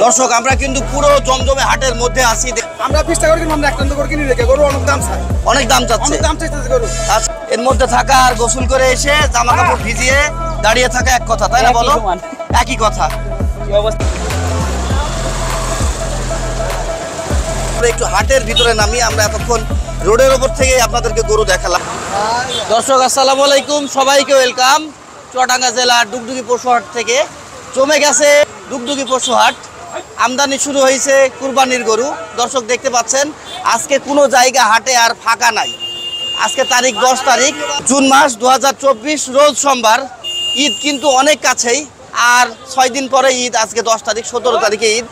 দর্শক আমরা কিন্তু পুরো জমজমে হাটের মধ্যে আছি। আমরা 20 টাকা করে কিনলাম, আমরা 1 টাকা করে কিনি রেখে গরু অনেক দাম চাই, অনেক দাম চাচ্ছে, অনেক দাম চাইতেছে গরু। আচ্ছা, এর মধ্যে থাকা আর গোসল করে এসে জামা কাপড় ভিজিয়ে দাঁড়িয়ে থাকা এক কথা, তাই না? বলো, একই কথা। একটু হাটের ভিতরে নামি, আমরা এতক্ষণ রোডের ওপর থেকে আপনাদেরকে গরু দেখালাম। দর্শক আসসালামু আলাইকুম, সবাইকে ওয়েলকাম। চুয়াডাঙ্গা জেলার ডুগডুগি পশুহাট থেকে জমে গেছে ডুগডুগি পশুহাট। আমদানি শুরু হয়েছে কুরবানির গরু। দর্শক দেখতে পাচ্ছেন আজকে কোনো জায়গা হাটে আর ফাঁকা নাই। আজকে তারিখ 10 তারিখ জুন মাস 2024, রোজ সোমবার। ঈদ কিন্তু অনেক কাছেই, আর 6 দিন পরে ঈদ। আজকে 10 তারিখ, 17 তারিখে ঈদ।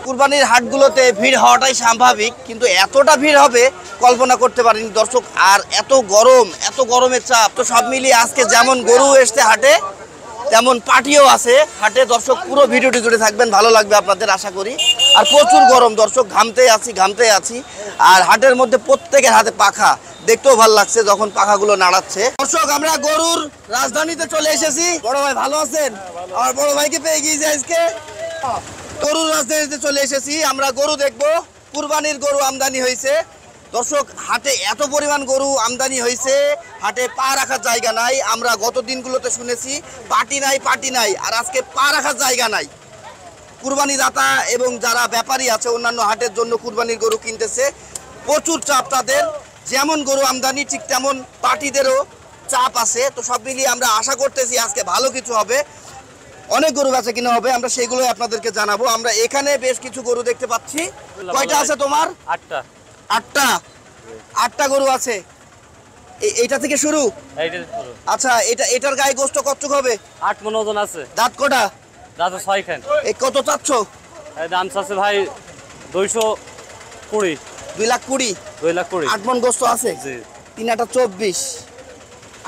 কুরবানির হাটগুলোতে ভিড় হওয়াটাই স্বাভাবিক, কিন্তু এতটা ভিড় হবে কল্পনা করতে পারিনি দর্শক। আর এত গরমের চাপ, তো সব মিলিয়ে আজকে যেমন গরু এসছে হাটে, তেমন পাটিও আছে হাটে। দর্শক পুরো ভিডিওটি জুড়ে থাকবেন, ভালো লাগবে আপনাদের আশা করি। আর প্রচুর গরম দর্শক, ঘামতে আছি। আর হাটের মধ্যে প্রত্যেকের হাতে পাখা, দেখতেও ভালো লাগছে যখন পাখাগুলো নাড়াচ্ছে। দর্শক আমরা গরুর রাজধানীতে চলে এসেছি। বড় ভাই ভালো আছেন? আমার বড় ভাইকে পেয়ে গিয়েছি আজকে। গরুর রাজধানীতে চলে এসেছি, আমরা গরু দেখবো। কুরবানির গরু আমদানি হয়েছে দর্শক। হাটে এত পরিমাণ গরু আমদানি হয়েছে, হাটে পা রাখার জায়গা নাই। আমরা গত দিনগুলোতে শুনেছি পাটি নাই, আর আজকে পা রাখার জায়গা নাই। কুরবানি দাতা এবং যারা ব্যাপারী আছে অন্যান্য হাটের জন্য কুরবানির গরু কিনতেছে, প্রচুর চাপ তাদের। যেমন গরু আমদানি ঠিক তেমন পাটিদেরও চাপ আছে। তো সব মিলিয়ে আমরা আশা করতেছি আজকে ভালো কিছু হবে, অনেক গরু বেচা কিনা হবে। আমরা সেইগুলো আপনাদেরকে জানাবো। আমরা এখানে বেশ কিছু গরু দেখতে পাচ্ছি। কয়টা আছে তোমার? 8টা গরু আছে। এইটা থেকে শুরু? আচ্ছা, এটার গায়ে গোস্ত কতটুকু হবে? 8 মণ ওজন আছে। দাঁত কটা? দাঁত 6 খান। এই কত চাচ্ছ? এই দাম আছে ভাই 220। 2,20,000। 2,20,000। 8 মণ গোস্ত আছে? জি। 3 8 24।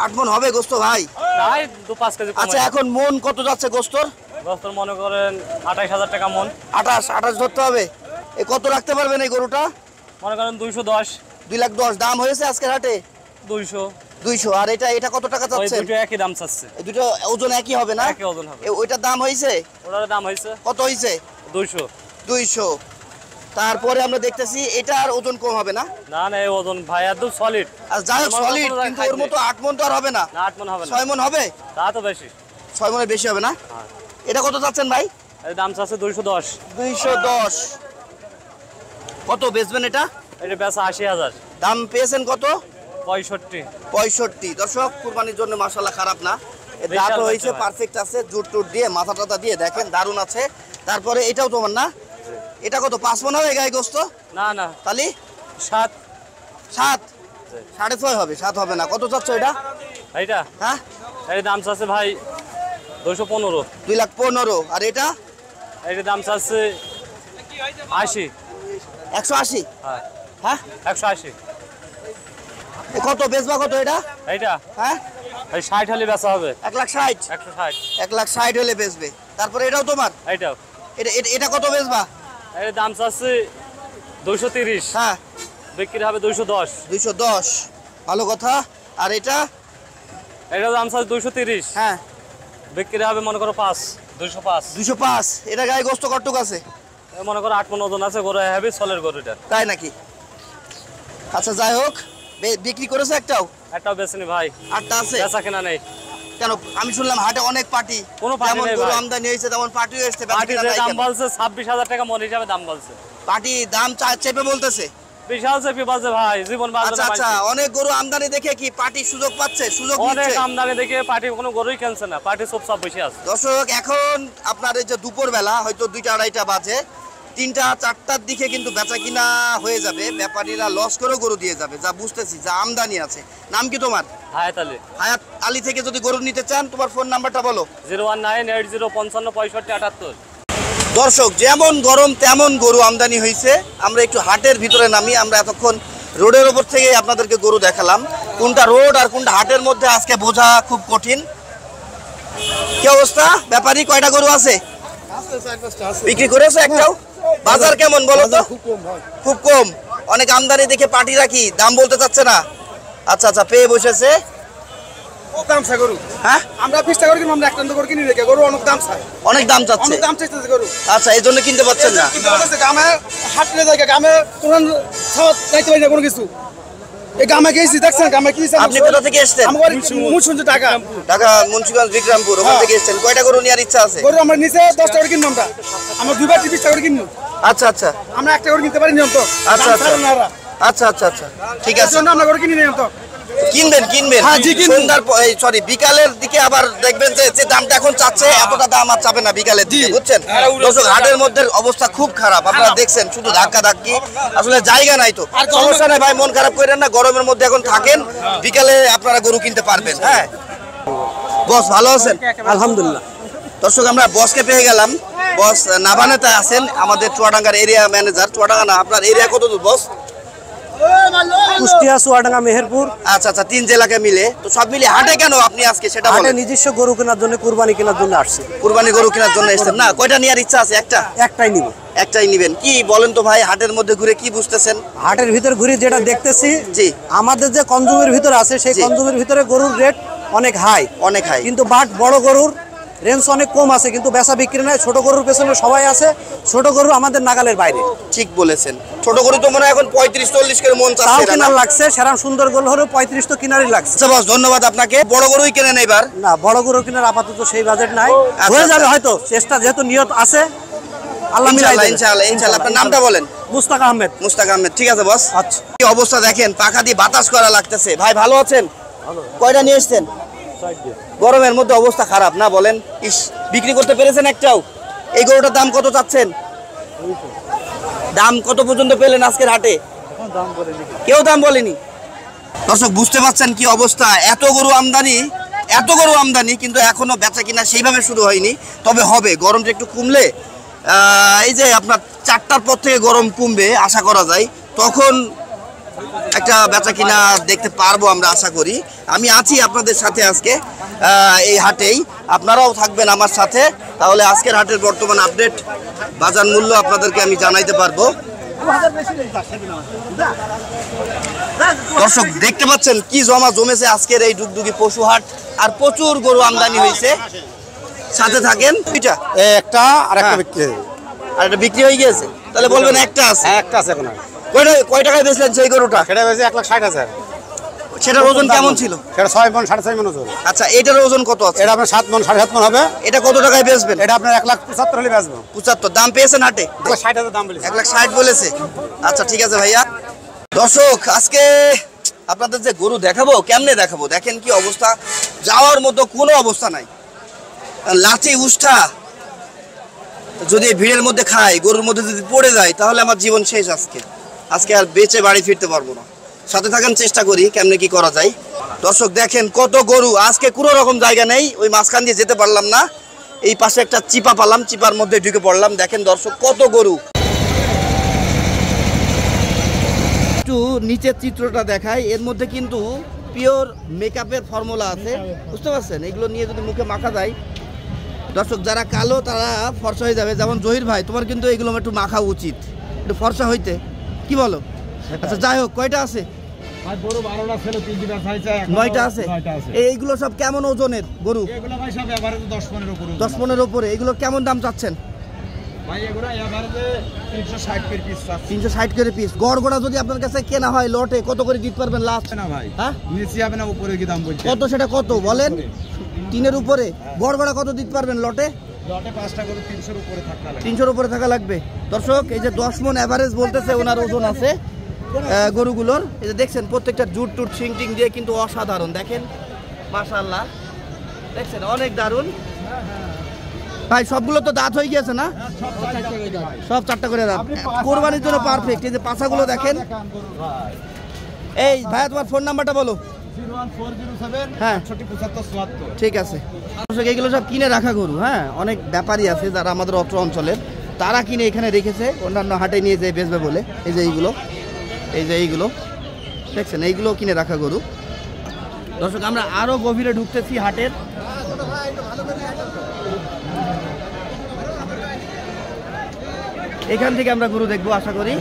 8 মণ হবে গোস্ত ভাই? তাই 2-5 কেজি কম। আচ্ছা, এখন মন কত যাচ্ছে গোস্তর? গোস্তর মনে করেন 28,000 টাকা মণ। 28 ধরতে হবে। এই কত রাখতে পারবেন এই গরুটা? মনে করেন 210। 2,10,000 দাম হয়েছে আজকের হাটে? 200। আর এটা কত টাকা ওই চাচ্ছেন? দুটো একই দাম চাচ্ছে। এই দুটো ওজন একই হবে না? একই ওজন হবে। ওইটার দাম হয়েছে? ওটার দাম হয়েছে কত হয়েছে? 200। তারপরে আমরা দেখতেছি এটার ওজন কম হবে না? না এই ওজন ভাই একদম সলিড। আর যাই হোক সলিড, কিন্তু ওর মতো 8 মণ তো আর হবে না। 8 মণ হবে না। 6 মণ হবে? তা তো বেশি। 6 মণের বেশি হবে না? হ্যাঁ। এটা কত চাচ্ছেন ভাই? এর দাম চাচ্ছে 210। 210। কত বেচবেন এটা? এটা বেচা 80,000। দাম পেয়েছেন কত? 65। দর্শক কুরবানির জন্য মাশাআল্লাহ খারাপ না। এর দাঁত হয়েছে পারফেক্ট আছে, জুট দিয়ে মাথা টাথা দিয়ে দেখেন দারুণ আছে। তারপরে এটাও তোমার না? এটা কত 5 মণ হবে গায়ে গোস্ত? না তাহলে 7। 7.5 হবে, 7 হবে না। কত চাচ্ছ এটা? এইটা হ্যাঁ, এর দাম চাচ্ছে ভাই 215। 2,15,000। আর এটা? এর দাম চাচ্ছে 80। 180? হ্যাঁ হ্যাঁ, 180। কত বেচবা কত এটা? এইটা হ্যাঁ, এই 60 হলে বেচা হবে। 1,60,000। 160। 1,60,000 হলে বেচবে। তারপরে এটাও তোমার? এইটাও। এটা কত বেচবা? এর দাম চাচ্ছে 230। হ্যাঁ, বিক্রি হবে 210। 210। ভালো কথা। আর এটা? এটার দাম চাচ্ছে 230। হ্যাঁ, বিক্রি হবে মনে করো 205। 205। এটা গায়ে গোস্ত কতটুক আছে? মনে করো 8 মণ ওজন আছে। গরু হেভি সলের গরু এটা। তাই নাকি? আচ্ছা, যাই হোক, বিক্রি করেছে একটাও? একটাও বেচেনি ভাই। 8টা আছে? বেচা কেনা নেই। কেন? আমি শুনলাম হাটে অনেক পার্টি। কোনো পার্টি নেই ভাই। আমদানি হয়েছে তেমন পার্টিও এসছে। পার্টি যে দাম বলছে 26,000 টাকা মণ হিসাবে দাম বলছে। পার্টি দাম চেপে বলতেছে? বিশাল চেপে বলছে ভাই, জীবন বাজারে। আচ্ছা, অনেক গরু আমদানি দেখে কি পার্টি সুযোগ পাচ্ছে? অনেক আমদানি দেখে পার্টি কোনো গরুই কিনছে না। পার্টি চুপচাপ বসে আছে। দর্শক এখন আপনার এই যে দুপুর বেলা হয়তো 2টা 2:30 বাজে, 3টা 4টার দিকে কিন্তু বেচা কিনা হয়ে যাবে। ব্যাপারীরা লস করেও গরু দিয়ে যাবে, যা বুঝতেছি, যা আমদানি আছে। নাম কি তোমার? হায়াত আলী। হায়াত আলী থেকে যদি গরু নিতে চান তোমার ফোন নাম্বারটা বলো। 01980556578। দর্শক যেমন গরম তেমন গরু আমদানি হয়েছে। আমরা একটু হাটের ভিতরে নামি, আমরা এতক্ষণ রোডের ওপর থেকে আপনাদেরকে গরু দেখালাম। কোনটা রোড আর কোনটা হাটের মধ্যে আজকে বোঝা খুব কঠিন। কি অবস্থা? ব্যাপারী কয়টা গরু আছে? বিক্রি করেছো একটাও? বাজার কেমন বলো তো? খুব কম। অনেক আমদানি দেখে পার্টিরা কি দাম বলতে চাচ্ছে না? আচ্ছা, পেয়ে বসেছে। দাম চাই গরু। হ্যাঁ আমরা 20 টাকা করে কিনবো, আমরা একটা করে কিনি রেখে গরু অনেক দাম চাই। অনেক দাম চাচ্ছে। অনেক দাম চাইতেছে গরু। আচ্ছা এই জন্য কিনতে পারছেন না। কিনতে পারতেছে গ্রামে হাটলে জায়গা গ্রামে কোন যাইতে পারি না কোনো কিছু। এই গ্রামে গেছি দেখছেন গ্রামে কি আপনি কোথা থেকে এসেছেন? আমার মুন্সিগঞ্জ ঢাকা। ঢাকা মুন্সিগঞ্জ বিক্রমপুর ওখান থেকে এসেছেন। কয়টা গরু নেওয়ার ইচ্ছা আছে? গরু আমরা নিচে 10 টাকা করে কিনবো আমরা। আমরা দুইবার 20 টাকা করে কিনবো। আচ্ছা আচ্ছা আমরা একটা করে কিনতে পারি নিয়ম তো। আচ্ছা আচ্ছা আচ্ছা আচ্ছা আচ্ছা ঠিক আছে। জন্য আমরা করে কিনি নিয়ম তো। কিনবেন কিনবেন হ্যাঁ, জি, কিনবো। সন্ধ্যার সরি বিকালের দিকে আবার দেখবেন যে দামটা এখন চাচ্ছে এতটা দাম আর চাবে না বিকালের দিকে, বুঝছেন? দর্শক হাটের মধ্যে অবস্থা খুব খারাপ, আপনারা দেখছেন শুধু ধাক্কা ধাক্কি, আসলে জায়গা নাই তো। সমস্যা নাই ভাই, মন খারাপ করেন না, গরমের মধ্যে এখন থাকেন, বিকালে আপনারা গরু কিনতে পারবেন। হ্যাঁ বস ভালো আছেন? আলহামদুলিল্লাহ। দর্শক আমরা বসকে পেয়ে গেলাম। বস নাভানেতে আছেন, আমাদের চুয়াডাঙ্গার এরিয়া ম্যানেজার। চুয়াডাঙ্গা না, আপনার এরিয়া কত দূর বস? কুষ্টিয়া, চুয়াডাঙ্গা, মেহেরপুর। আচ্ছা আচ্ছা 3 জেলাকে মিলে। তো সব মিলিয়ে হাটে কেন আপনি আজকে সেটা হাটে বলেন। নিজস্ব গরু কেনার জন্য, কুরবানি কেনার জন্য আসছি। কুরবানি গরু কেনার জন্য এসেছেন না? কয়টা নেওয়ার ইচ্ছা আছে? একটা একটাই নিব। একটাই নিবেন। কি বলেন তো ভাই, হাটের মধ্যে ঘুরে কি বুঝতেছেন? হাটের ভিতর ঘুরে যেটা দেখতেছি, জি আমাদের যে কনজুমের ভিতর আছে সেই জি। কনজুমের ভিতরে গরুর রেট অনেক হাই, অনেক হাই। কিন্তু বাট বড় গরুর রেঞ্জ অনেক কম আছে, কিন্তু বেচা বিক্রি নাই। ছোট গরুর পেছনে সবাই আছে, ছোট গরু আমাদের নাগালের বাইরে। ঠিক বলেছেন, ছোট গরু তো মনে হয় এখন 35-40 করে মন তাও চাচ্ছে না? কেনার লাগছে, সেরাম সুন্দর গরু হলেও 35 তো কিনারই লাগছে। আচ্ছা বস ধন্যবাদ আপনাকে। বড় গরুই কেনেন এবার। না, বড় গরু কেনার আপাতত সেই বাজেট নাই। আচ্ছা, হয়ে যাবে আচ্ছা। হয়তো, চেষ্টা যেহেতু নিয়ত আছে, আল্লাহ মিলাই ইনশাআল্লাহ দেবে। ইনশাআল্লাহ ইনশাআল্লাহ। আপনার নামটা বলেন? মুস্তাক আহমেদ। মুস্তাক আহমেদ। ঠিক আছে বস। আচ্ছা। কি অবস্থা দেখেন, পাখা দিয়ে বাতাস করা লাগতেছে। ভাই ভালো আছেন? কয়টা নিয়ে এসেছেন? গরমের মধ্যে অবস্থা খারাপ না বলেন? ইস, বিক্রি করতে পেরেছেন একটাও? এই গরুটার দাম কত চাচ্ছেন? দাম কত পর্যন্ত পেলেন আজকের হাটে? কেউ দাম বলেনি। দর্শক বুঝতে পারছেন কি অবস্থা, এত গরু আমদানি কিন্তু এখনো বেচা কিনা সেইভাবে শুরু হয়নি, তবে হবে। গরমটা একটু কমলে এই যে আপনার 4টার পর থেকে গরম কমবে আশা করা যায়, তখন একটা বেচা কিনা দেখতে পারবো আমরা আশা করি। আমি আছি আপনাদের সাথে আজকে এই হাটেই, আপনারাও থাকবেন আমার সাথে, তাহলে আজকের হাটের বর্তমান আপডেট, বাজার মূল্য আপনাদেরকে আমি জানাইতে পারবো। দর্শক দেখতে পাচ্ছেন কি জমেছে আজকের এই ডুগডুগি পশু হাট, আর প্রচুর গরু আমদানি হয়েছে। সাথে থাকেন। দুইটা একটা আর একটা হ্যাঁ। বিক্রি, আর এটা বিক্রি হয়ে গিয়েছে, তাহলে বলবেন একটা আছে। একটা আছে এখন। কয় টাকায় বেচলেন সেই গরুটা? সেটা বেশি 1,60,000। সেটার ওজন কেমন ছিল? সেটা 6 মণ 6.5 মণ ওজন। আচ্ছা এটার ওজন কত আছে? এটা আপনার 7 মণ 7.5 মণ হবে। এটা কত টাকায় বেচবেন? এটা আপনার 1,75,000 হলে বেচবো। 75 দাম পেয়েছেন হাটে? 1,60,000 দাম বলেছে। 1,60,000 বলেছে। আচ্ছা ঠিক আছে ভাইয়া। দর্শক আজকে আপনাদের যে গরু দেখাবো, কেমনে দেখাবো দেখেন কি অবস্থা, যাওয়ার মতো কোনো অবস্থা নাই। লাঠি উষ্ঠা যদি এই ভিড়ের মধ্যে খাই, গরুর মধ্যে যদি পড়ে যায়, তাহলে আমার জীবন শেষ। আজকে আর বেঁচে বাড়ি ফিরতে পারবো না। সাথে থাকেন, চেষ্টা করি কেমনে কি করা যায়। দর্শক দেখেন কত গরু, আজকে কোনো রকম জায়গা নেই, ওই মাঝখান দিয়ে যেতে পারলাম না। এই পাশে একটা চিপা পালাম, চিপার মধ্যে ঢুকে পড়লাম। দেখেন দর্শক কত গরু। একটু নিচের চিত্রটা দেখাই, এর মধ্যে কিন্তু পিওর মেকআপের ফর্মুলা আছে, বুঝতে পারছেন? এগুলো নিয়ে যদি মুখে মাখা যায়, দর্শক যারা কালো তারা ফর্সা হয়ে যাবে। যেমন জহির ভাই, তোমার কিন্তু এগুলো একটু মাখা উচিত, একটু ফর্সা হইতে, কি বলো? আচ্ছা যাই হোক, কয়টা আছে? 9টা আছে। এইগুলো সব কেমন ওজনের গরু? 10-15 উপরে। এগুলো কেমন দাম চাচ্ছেন? 360 করে পিস। গড়গড়া যদি আপনার কাছে কেনা হয় লটে, কত করে দিতে পারবেন লাস্ট? না ভাই, হ্যাঁ নিচে হবে না, উপরে কি দাম বলছে? কত সেটা কত বলেন? 3-এর উপরে। গড়গড়া কত দিতে পারবেন লটে? লটে 5টা করে 300-র উপরে থাকা লাগবে। 300-র উপরে থাকা লাগবে। দর্শক এই যে 10 মণ এভারেজ বলতেছে ওনার ওজন আছে গরুগুলোর। এই যে দেখছেন প্রত্যেকটা জুট টুট শিং টিং দিয়ে কিন্তু অসাধারণ। দেখেন মাশাআল্লাহ, দেখছেন অনেক দারুণ। ভাই সবগুলো তো দাঁত হয়ে গিয়েছে না? সব 4টা করে দাঁত, কোরবানির জন্য পারফেক্ট। এই যে পাছাগুলো দেখেন। এই ভাইয়া তোমার ফোন নাম্বারটা বলো। 01407 হ্যাঁ 687574। ঠিক আছে। এগুলো সব কিনে রাখা গরু। হ্যাঁ অনেক ব্যাপারী আছে যারা আমাদের অত্র অঞ্চলের, তারা কিনে এখানে রেখেছে অন্যান্য হাটে নিয়ে যেয়ে বেচবে বলে। এই যে এইগুলো দেখছেন, এইগুলো কিনে রাখা গরু। দর্শক আমরা আরো গভীরে ঢুকতেছি হাটের। এখান থেকে আমরা গরু দেখবো আশা করি।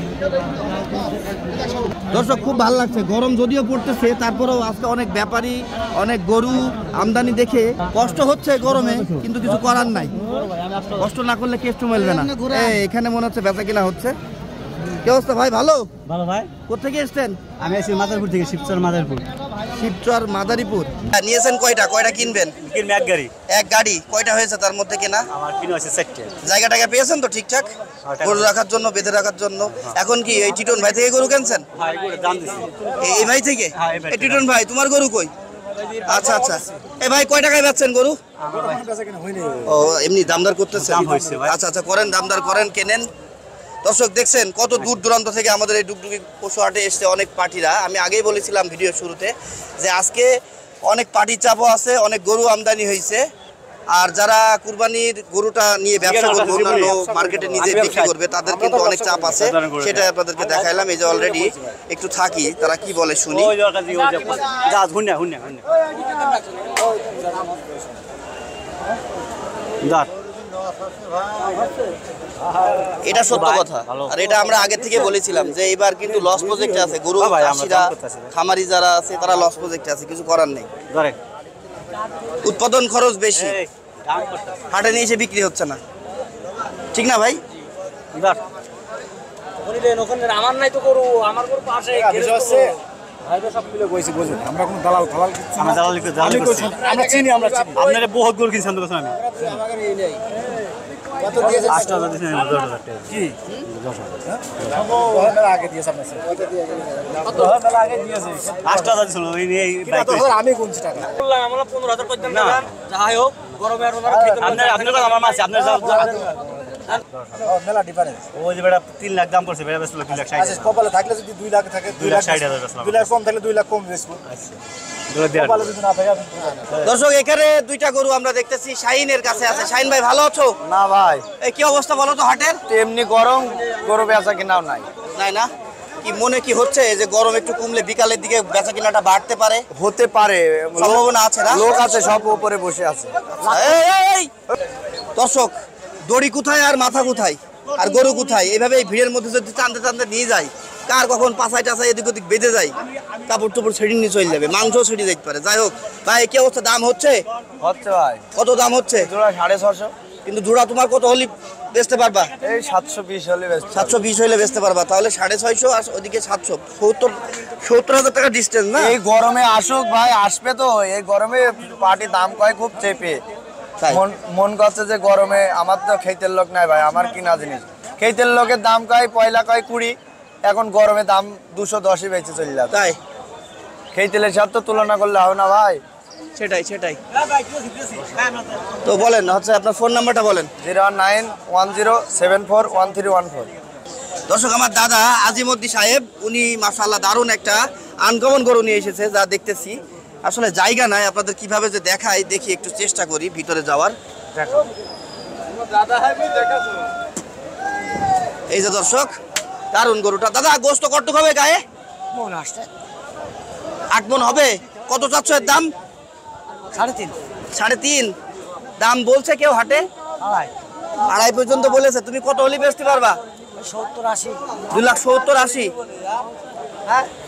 দর্শক খুব ভালো লাগছে, গরম যদিও পড়তেছে তারপরেও আজকে অনেক ব্যাপারী অনেক গরু আমদানি দেখে কষ্ট হচ্ছে গরমে, কিন্তু কিছু করার নাই, কষ্ট না করলে কেষ্ট মেলবে না। এখানে মনে হচ্ছে বেচা কিনা হচ্ছে। কি অবস্থা ভাই? ভালো ভালো ভাই। কোথেকে এসছেন? আমি আছি মাদারপুর থেকে, শিবচর মাদারপুর। শিবচর মাদারীপুর। নিয়েছেন কয়টা? কয়টা কিনবেন? কিনবে এক গাড়ি। এক গাড়ি। কয়টা হয়েছে তার মধ্যে কেনা? আমার কিনা হয়েছে 4টে। জায়গা টাকা পেয়েছেন তো ঠিকঠাক গরু রাখার জন্য, বেঁধে রাখার জন্য? এখন কি এই টিটন ভাই থেকে গরু কিনছেন? এই ভাই থেকে? এই টিটন ভাই তোমার গরু কই? আচ্ছা আচ্ছা। এই ভাই কয় টাকায় বেচছেন গরু? ও এমনি দামদার করতেছে? আচ্ছা আচ্ছা, করেন, দামদার করেন, কেনেন। দর্শক দেখছেন কত দূর দূরান্ত থেকে আমাদের এই ডুগডুগি পশু হাটে এসছে অনেক পার্টিরা। আমি আগেই বলেছিলাম ভিডিও শুরুতে যে আজকে অনেক পার্টির চাপও আছে, অনেক গরু আমদানি হয়েছে। আর যারা কুরবানির গরুটা নিয়ে ব্যবসা করবে, অন্যান্য মার্কেটে নিজে বিক্রি করবে, তাদের কিন্তু অনেক চাপ আছে, সেটা আপনাদেরকে দেখাইলাম। এই যে অলরেডি একটু থাকি, তারা কি বলে শুনি। এটা সত্য কথা, আর এটা আমরা আগে থেকে বলেছিলাম যে এবার কিন্তু লস প্রজেক্টে আছে গরু চাষিরা, খামারি যারা আছে তারা লস প্রজেক্টে আছে, কিছু করার নেই। উৎপাদন খরচ বেশি, হাটে নিয়ে এসে বিক্রি হচ্ছে না, ঠিক না ভাই? আমার নাই তো গরু, আমার গরু পাশে আমরা কোনো দালাল ফালাল আমরা চিনি, আমরা চিনি। আপনারা বহুত গরু কিনছেন তো আমি। কত দিয়েছেন? 8,000 দিয়েছেন, 10,000 টাকা। কি? মেলা আগে দিয়েছে আপনার স্যার। কত মেলা আগে দিয়েছে? 8,000 ছিল এই এই বাইক। আমি গুনছি টাকা। বললাম আমরা 15,000 পর্যন্ত দিলাম। যাই হোক গরমে আর ওনারা খেতে আপনার আমার মাছ আপনার মেলা ডিফারেন্স। ওই যে বেটা 3 লাখ দাম পড়ছে, বেটা বেচলো 2 লাখ 60। আচ্ছা, কপালে থাকলে যদি 2 লাখ থাকে 2 লাখ 2,60,000 বেচলাম। 2 লাখ কম থাকলে 2 লাখ কম বেচবো। আচ্ছা কপালে যদি না থাকে দর্শক এখানে দুইটা গরু আমরা দেখতেছি শাহিনের কাছে আছে। শাহিন ভাই ভালো আছো? না ভাই, এই কি অবস্থা বলো তো হাটের? এমনি গরম, গরু বেচা কিনাও নাই। নাই না? কি মনে কি হচ্ছে যে গরম একটু কমলে বিকালের দিকে বেচা কিনাটা বাড়তে পারে? হতে পারে, সম্ভাবনা আছে না? লোক আছে সব উপরে বসে আছে। এই দর্শক, দড়ি কোথায় আর মাথা কোথায় আর গরু কোথায়? এইভাবে এই ভিড়ের মধ্যে যদি টানতে টানতে নিয়ে যায়, কার কখন পাছায় টাছায় এদিক ওদিক বেঁধে যায়, কাপড় টুপড় ছেড়ে নিয়ে চলে যাবে, মাংসও ছেড়ে যেতে পারে। যাই হোক ভাই, কি অবস্থা? দাম হচ্ছে? হচ্ছে ভাই, কত দাম হচ্ছে? জোড়া 650। কিন্তু জোড়া তোমার কত হলে বেচতে পারবা? এই 720 হলে বেচতে। 720 হলে বেচতে পারবা, তাহলে 650 আর ওদিকে 700, 70,000 টাকা ডিস্টেন্স না? এই গরমে আসুক ভাই, আসবে তো। এই গরমে পার্টি দাম কয় খুব চেপে। তাই মন করছে যে গরমে, আমার তো খেতের লোক নাই ভাই, আমার কিনা জিনিস। খেতের লোকের দাম কয় পয়লা কয় 20, এখন গরমে দাম 210 বেচে চলে যাবে। তাই খেতেলের সাথে তো তুলনা করলে হবে না ভাই। সেটাই সেটাই। তো বলেন হচ্ছে আপনার ফোন নাম্বারটা বলেন। 09107413114। দর্শক, আমার দাদা আজিমউদ্দিন সাহেব, উনি মাশাআল্লাহ দারুণ একটা আনকমন গরু নিয়ে এসেছে, যা দেখতেছি আসলে জায়গা নাই আপনাদের কিভাবে যে দেখাই, দেখি একটু চেষ্টা করি ভিতরে যাওয়ার। এই যে দর্শক, দারুণ গরুটা। দাদা গোস্ত কত হবে গায়ে? 8 মণ হবে। কত চাচ্ছ এর দাম? 3.5। 3.5 দাম বলছে কেউ হাটে? 2.5 পর্যন্ত বলেছে। তুমি কত হলে বেচতে পারবা? 70-80। 2,70,80।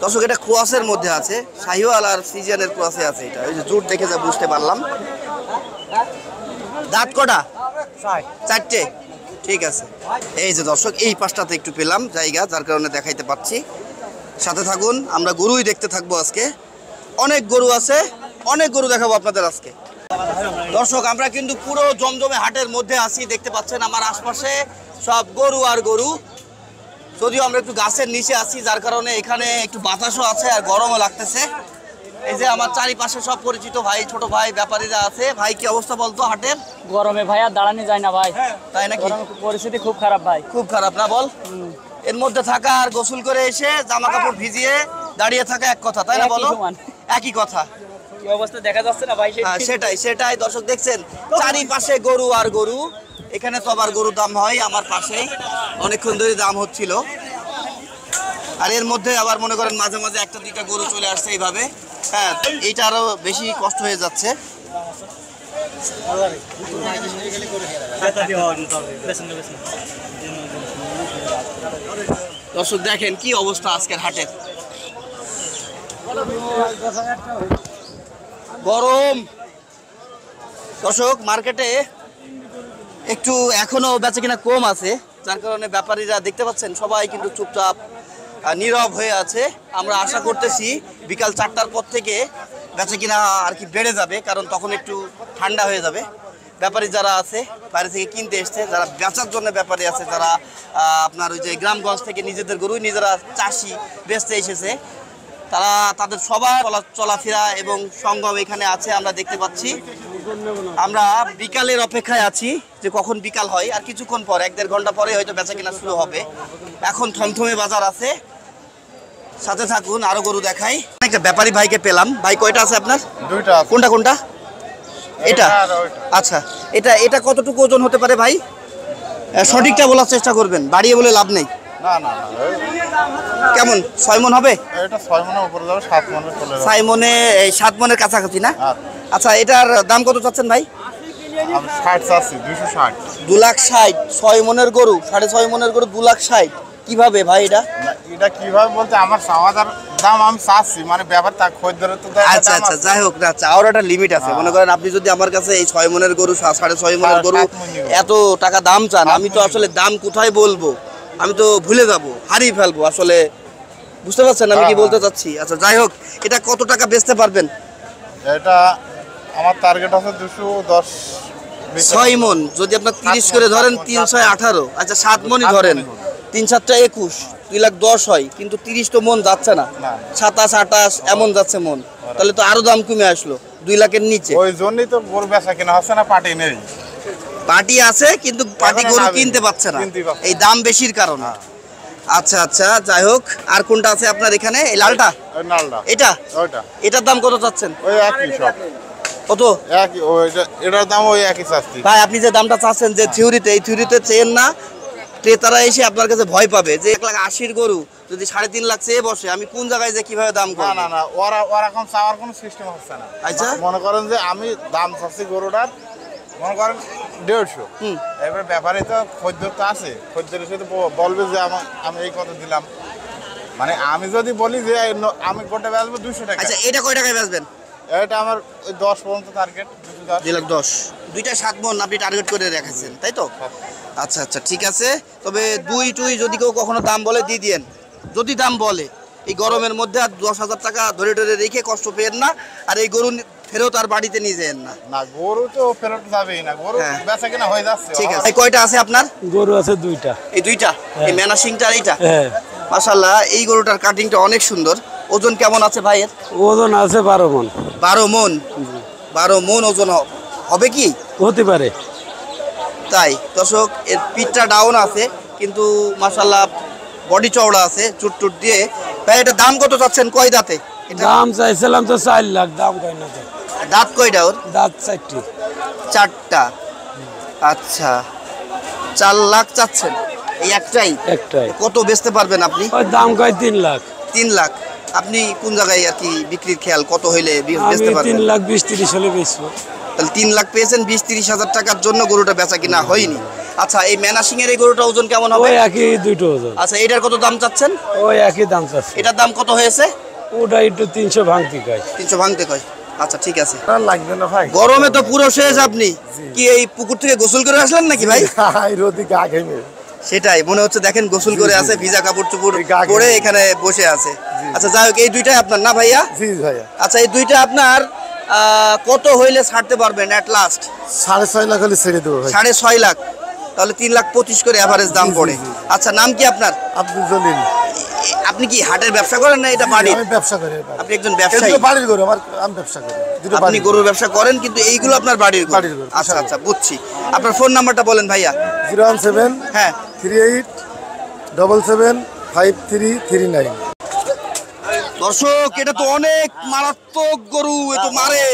দর্শক, এটা ক্রসের মধ্যে আছে, শাহিওয়াল আর ফ্রিজিয়ানের ক্রসে আছে এটা। ওই যে জুট দেখে যা বুঝতে পারলাম। দাঁত কটা? 4টে। ঠিক আছে। এই যে দর্শক, এই পাশটাতে একটু পেলাম জায়গা, যার কারণে দেখাইতে পাচ্ছি। সাথে থাকুন, আমরা গরুই দেখতে থাকবো আজকে। অনেক গরু আছে, অনেক গরু দেখাবো আপনাদের আজকে। দর্শক, আমরা কিন্তু পুরো জমজমে হাটের মধ্যে আছি। দেখতে পাচ্ছেন আমার আশপাশে সব গরু আর গরু। যদিও আমরা একটু গাছের নিচে আছি, যার কারণে এখানে একটু বাতাসও আছে আর গরমও লাগতেছে। এই যে আমার চারিপাশে সব পরিচিত ভাই, ছোট ভাই, ব্যাপারীরা আছে। ভাই কি অবস্থা বলতো হাটের? গরমে ভাই আর দাঁড়ানি যায় না ভাই। তাই নাকি? পরিস্থিতি খুব খারাপ ভাই। খুব খারাপ না বল? এর মধ্যে থাকা আর গোসল করে এসে জামা কাপড় ভিজিয়ে দাঁড়িয়ে থাকা এক কথা, তাই না বলো? একই কথা। কি অবস্থা দেখা যাচ্ছে না ভাই? সেটাই সেটাই। দর্শক দেখছেন চারিপাশে গরু আর গরু। এখানে তো আবার গরুর দাম হয় আমার পাশেই, অনেকক্ষণ ধরে দাম হচ্ছিল। আর এর মধ্যে আবার মনে করেন মাঝে মাঝে একটা দুইটা গরু চলে আসছে এইভাবে। হ্যাঁ, এইটা আরো বেশি কষ্ট হয়ে যাচ্ছে। দর্শক দেখেন কি অবস্থা আজকের হাটের, গরম। দর্শক মার্কেটে একটু এখনো বেচা কিনা কম আছে, যার কারণে ব্যাপারীরা দেখতে পাচ্ছেন সবাই কিন্তু চুপচাপ নীরব হয়ে আছে। আমরা আশা করতেছি বিকাল 4টার পর থেকে বেচা কিনা আর কি বেড়ে যাবে, কারণ তখন একটু ঠান্ডা হয়ে যাবে। ব্যাপারী যারা আছে বাইরে থেকে কিনতে এসছে, যারা বেচার জন্য ব্যাপারী আছে, যারা আপনার ওই যে গ্রামগঞ্জ থেকে নিজেদের গরু নিজেরা চাষি বেচতে এসেছে, তারা তাদের সবার চলাফেরা এবং সঙ্গম এখানে আছে আমরা দেখতে পাচ্ছি। আমরা বিকালের অপেক্ষায় আছি যে কখন বিকাল হয়, আর কিছুক্ষণ পর 1-1.5 ঘন্টা পরে হয়তো বেচা কিনা শুরু হবে। এখন থমথমে বাজার আছে, সাথে থাকুন আরো গরু দেখাই। একটা ব্যাপারী ভাইকে পেলাম। ভাই কয়টা আছে আপনার? দুইটা আছে। কোনটা কোনটা? এটা আচ্ছা, এটা এটা কতটুকু ওজন হতে পারে ভাই? সঠিকটা বলার চেষ্টা করবেন, বাড়িয়ে বলে লাভ নেই। না না না, কেমন 6 মণ হবে? এটা 6 মণের উপরে যাবে, 7 মণে চলে যাবে। 6 মণে, এই 7 মণের কাছাকাছি না? আচ্ছা, এটার দাম কত চাচ্ছেন ভাই? আমি 60 চাচ্ছি, 260। 2,60,000 6 মণের গরু, 6.5 মণের গরু 2,60,000 কিভাবে ভাই এটা? এটা কিভাবে বলতে আমার চাওয়ার দাম আমি চাচ্ছি, মানে ব্যাপার তা খদ্দের তো দেয়। আচ্ছা আচ্ছা, যাই হোক না, চাওয়ার একটা লিমিট আছে। মনে করেন আপনি যদি আমার কাছে এই 6 মণের গরু 6.5 মণের গরু এত টাকা দাম চান, আমি তো আসলে দাম কোথায় বলবো, আমি তো ভুলে যাব, হারিয়ে ফেলবো আসলে, বুঝতে পারছেন আমি কি বলতে চাচ্ছি? আচ্ছা যাই হোক, এটা কত টাকা বেচতে পারবেন? এটা আমার টার্গেট আছে 210। 6 মণ যদি আপনার 30 করে ধরেন, 318। আচ্ছা 7 মণই ধরেন, 3-7টা 21, 2,10,000 হয়, কিন্তু 30 তো মন যাচ্ছে না, 27-28 এমন যাচ্ছে মন, তাহলে তো আরো দাম কমে আসলো 2 লাখের নিচে। ওই জন্যই তো গরু বেচা কেনা হচ্ছে না, পাটি নেই। পার্টি আছে কিন্তু পার্টি গরু কিনতে পাচ্ছে না, এই দাম বেশির কারণে। আচ্ছা আচ্ছা, যাই হোক, আর কোনটা আছে আপনার এখানে? এই লালটা, ওই নালটা, এটা ওইটা, এটার দাম কত চাচ্ছেন? ওই একই সব, কত? একই, ওইটা এটার দাম ওই একই চাচ্ছি। ভাই আপনি যে দামটা চাচ্ছেন যে থিওরিতে, এই থিওরিতে চেন না, ক্রেতারা এসে আপনার কাছে ভয় পাবে যে 1,80,000 গরু যদি 3.5 লাখ চেয়ে বসে, আমি কোন জায়গায় যে কিভাবে দাম না করব? না না, ওরা এখন চাওয়ার কোনো সিস্টেম হচ্ছে না। আচ্ছা, মনে করেন যে আমি দাম চাচ্ছি গরুটার, মনে করেন 150, এবার ব্যাপারে তো খদ্দের তো আছে, খদ্দের এসে তো বলবে যে আমি এই কত দিলাম, মানে আমি যদি বলি যে আমি গোটা বেচবো 200 টাকা। আচ্ছা এটা কয় টাকায় বেচবেন? এটা আমার ওই 10 পর্যন্ত টার্গেট, 2,10,000, দুইটা 7 মণ আপনি টার্গেট করে রেখেছেন, তাই তো? আচ্ছা আচ্ছা, ঠিক আছে। তবে 2 যদি কেউ কখনো দাম বলে দিয়ে দিয়েন, যদি দাম বলে এই গরমের মধ্যে, আর 10,000 টাকা ধরে ধরে রেখে কষ্ট পেয়েন না, আর এই গরু ফেরত আর বাড়িতে নিয়ে যান না। না, গরু তো ফেরত যাবেই না, গরু বেচা কেনা হয়ে যাচ্ছে। ঠিক আছে, কয়টা আছে আপনার? গরু আছে 2টা। এই 2টা, এই মেনা সিংটা আর এইটা? হ্যাঁ। মাশাআল্লাহ, এই গরুটার কাটিংটা অনেক সুন্দর। ওজন কেমন আছে ভাইয়ের? ওজন আছে 12 মণ। 12 মণ? 12 মণ ওজন হবে কি? হতে পারে। তাই দর্শক, এর পিঠটা ডাউন আছে কিন্তু মাশাআল্লাহ বডি চওড়া আছে, চুট দিয়ে। ভাই এটা দাম কত চাচ্ছেন? কয় দাঁতে? দাম চাইছিলাম তো 4 লাখ, দাম কই না তো। দাঁত কয়টা ওর? দাঁত 4টি। 4টা। আচ্ছা, 4 লাখ চাচ্ছেন এই একটাই? একটাই। কত বেচতে পারবেন আপনি? ওই দাম কয় 3 লাখ। 3 লাখ। আপনি কোন জায়গায় আর কি বিক্রির খেয়াল, কত হইলে বেচতে আমি পারবেন? 3 লাখ 20-30 হলে বেচবো। তাহলে 3 লাখ পেয়েছেন, 20-30 হাজার টাকার জন্য গরুটা বেচা কিনা হয়নি। আচ্ছা, এই মেনাসিং এর এই গরুটা ওজন কেমন হবে? ওই একই, দুটো ওজন। আচ্ছা, এটার কত দাম চাচ্ছেন? ওই একই দাম চাচ্ছে। এটার দাম কত হয়েছে? ওটা একটু 300 ভাঙতি কয়। 300 ভাঙতে কয়। আচ্ছা ঠিক আছে। লাগবে না ভাই, গরমে তো পুরো শেষ। আপনি কি এই পুকুর থেকে গোসল করে আসলেন নাকি ভাই? রোদি গা ঘেমে। সেটাই মনে হচ্ছে, দেখেন গোসল করে আছে, ভিজা কাপড় চোপড় পরে এখানে বসে আছে। আচ্ছা যাই হোক, এই 2টাই আপনার না ভাইয়া? জি ভাইয়া। আচ্ছা, এই 2টা আপনার কত হইলে ছাড়তে পারবেন এট লাস্ট? 6.5 লাখ হলে ছেড়ে দেবো ভাই। 6.5 লাখ, তাহলে 3,25,000 করে এভারেজ দাম পড়ে। আচ্ছা, নাম কি আপনার? আব্দুল জলিল। আপনি কি হাটের ব্যবসা করেন না এটা বাড়ির? আমি ব্যবসা করি। আপনি একজন ব্যবসায়ী? বাড়ির গরু আমার, আমি ব্যবসা করি। আপনি গরুর ব্যবসা করেন কিন্তু এইগুলো আপনার বাড়ির গরু? আচ্ছা আচ্ছা, বুঝছি। আপনার ফোন নাম্বারটা বলেন ভাইয়া। 017 হ্যাঁ 38 77 5339। দর্শক, এটা তো অনেক মারাত্মক গরু, এ তো মারে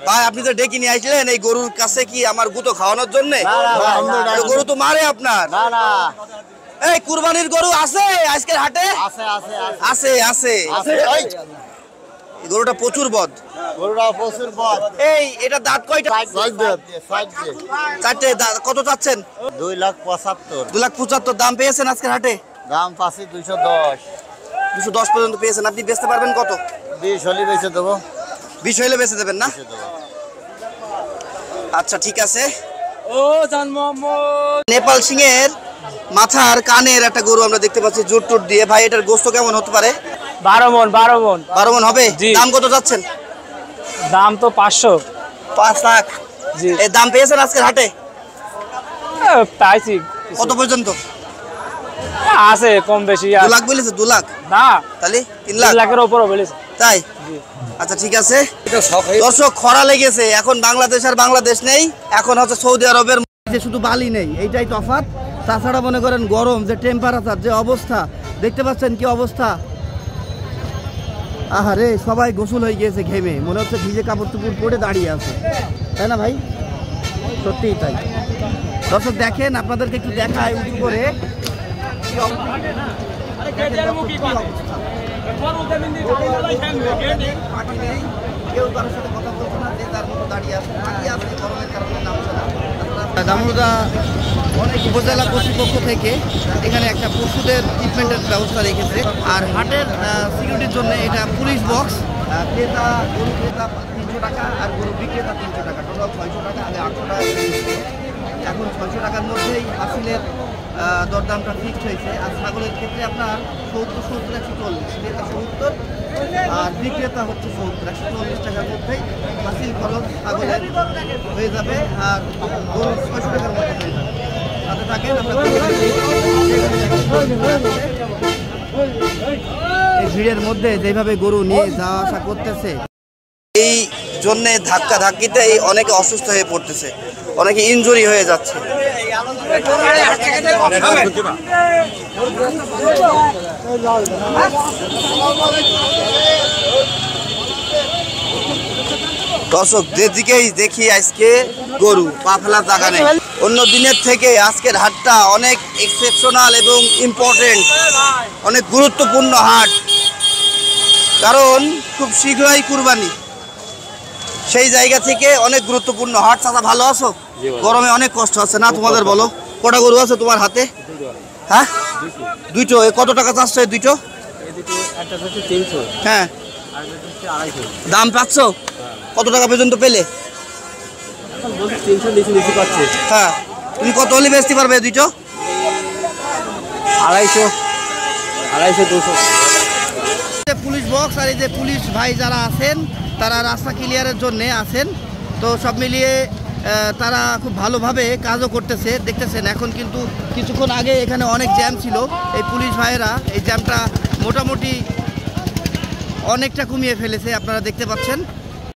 ভাই। আপনি তো ডেকে নিয়ে আসলেন এই গরুর কাছে কি আমার গুতো খাওয়ানোর জন্য? গরু তো মারে আপনার। এই কুরবানির গরু আছে আজকের হাটে? আছে আছে আছে আছে। গরুটা প্রচুর বদ। গরুটা প্রচুর বদ। এই এটা দাঁত কয়টা? চারটে। কত চাচ্ছেন? 2,75,000। 2,75,000 দাম পেয়েছেন আজকের হাটে? দাম পাচ্ছি 210। 210 পর্যন্ত পেয়েছেন। আপনি বেচতে পারবেন কত? 20 হলে বেচে দেবো। 20 হইলে বেচে দেবেন না? আচ্ছা ঠিক আছে। নেপাল সিংহের মাথার কানের একটা গরু আমরা দেখতে পাচ্ছি জুট টুট দিয়ে। ভাই এটার গোস্ত কেমন হতে পারে? 12 মন। 12 মন হবে। জি। দাম কত যাচ্ছেন? দাম তো 500। 5 লাখ। জি। এই দাম পেয়েছেন আজকের হাটে? পাইছি। কত পর্যন্ত? আছে কম বেশি। 2 লাখ বলেছে? 2 লাখ না, তাহলে 3 লাখ। 3 লাখের উপরও বলেছে। তাই? আচ্ছা ঠিক আছে। দর্শক খরা লেগেছে এখন, বাংলাদেশ আর বাংলাদেশ নেই, এখন হচ্ছে সৌদি আরবের মধ্যে শুধু বালি নেই, এইটাই তফাৎ। তাছাড়া মনে করেন গরম যে টেম্পারেচার, যে অবস্থা দেখতে পাচ্ছেন কি অবস্থা। আহারে সবাই গোসল হয়ে গিয়েছে ঘেমে, মনে হচ্ছে ভিজে কাপড় টুপুর পরে দাঁড়িয়ে আছে, তাই না ভাই? সত্যিই তাই। দর্শক দেখেন, আপনাদেরকে একটু দেখায় উঁচু করে কি অবস্থা। দামুড়া উপজেলা কর্তৃপক্ষ থেকে এখানে একটা পশুদের ট্রিটমেন্টের ব্যবস্থা রেখেছে। আর হাটের সিকিউরিটির জন্য এটা পুলিশ বক্স। ক্রেতা গরু ক্রেতা 300 টাকা আর গরু বিক্রেতা 300 টাকা, টোটাল 600 টাকা। আগে 800 টাকা, এখন 600 টাকার মধ্যেই হাসিলের দরদামটা ফিক্সড হয়েছে। আর ছাগলের ক্ষেত্রে আপনার 70, 140, ক্রেতা 70 আর বিক্রেতা হচ্ছে 70, 140 টাকার মধ্যেই হাসিল খরচ ছাগলের হয়ে যাবে। আর গরু 600 টাকার মধ্যে হয়ে যাবে। সাথে থাকেন আপনার। এই ভিড়ের মধ্যে যেভাবে গরু নিয়ে যাওয়া আসা করতেছে, এই জন্যে ধাক্কা ধাক্কিতে অনেকে অসুস্থ হয়ে পড়তেছে, অনেকে ইনজুরি হয়ে যাচ্ছে। দর্শক যেদিকেই দেখি আজকে গরু, পা ফেলার জায়গা নেই। অন্য দিনের থেকে আজকের হাটটা অনেক এক্সেপশনাল এবং ইম্পর্টেন্ট, অনেক গুরুত্বপূর্ণ হাট, কারণ খুব শীঘ্রই কুরবানি। সেই জায়গা থেকে অনেক গুরুত্বপূর্ণ হাট। চাচা ভালো আছো? গরমে অনেক কষ্ট আছে না তোমাদের? বলো কটা গরু আছে তোমার হাতে? হ্যাঁ, দুইটো। কত টাকা চাচ্ছ এই দুইটো? হ্যাঁ, দাম পাচ্ছ? কত টাকা পর্যন্ত পেলে? হ্যাঁ, তুমি কত হলে বেচতে পারবে দুইটো? 250, 200। পুলিশ বক্স আর এই যে পুলিশ ভাই যারা আছেন তারা রাস্তা ক্লিয়ারের জন্যে আছেন। তো সব মিলিয়ে তারা খুব ভালোভাবে কাজও করতেছে, দেখতেছেন। এখন কিন্তু কিছুক্ষণ আগে এখানে অনেক জ্যাম ছিল, এই পুলিশ ভাইয়েরা এই জ্যামটা মোটামুটি অনেকটা কমিয়ে ফেলেছে, আপনারা দেখতে পাচ্ছেন।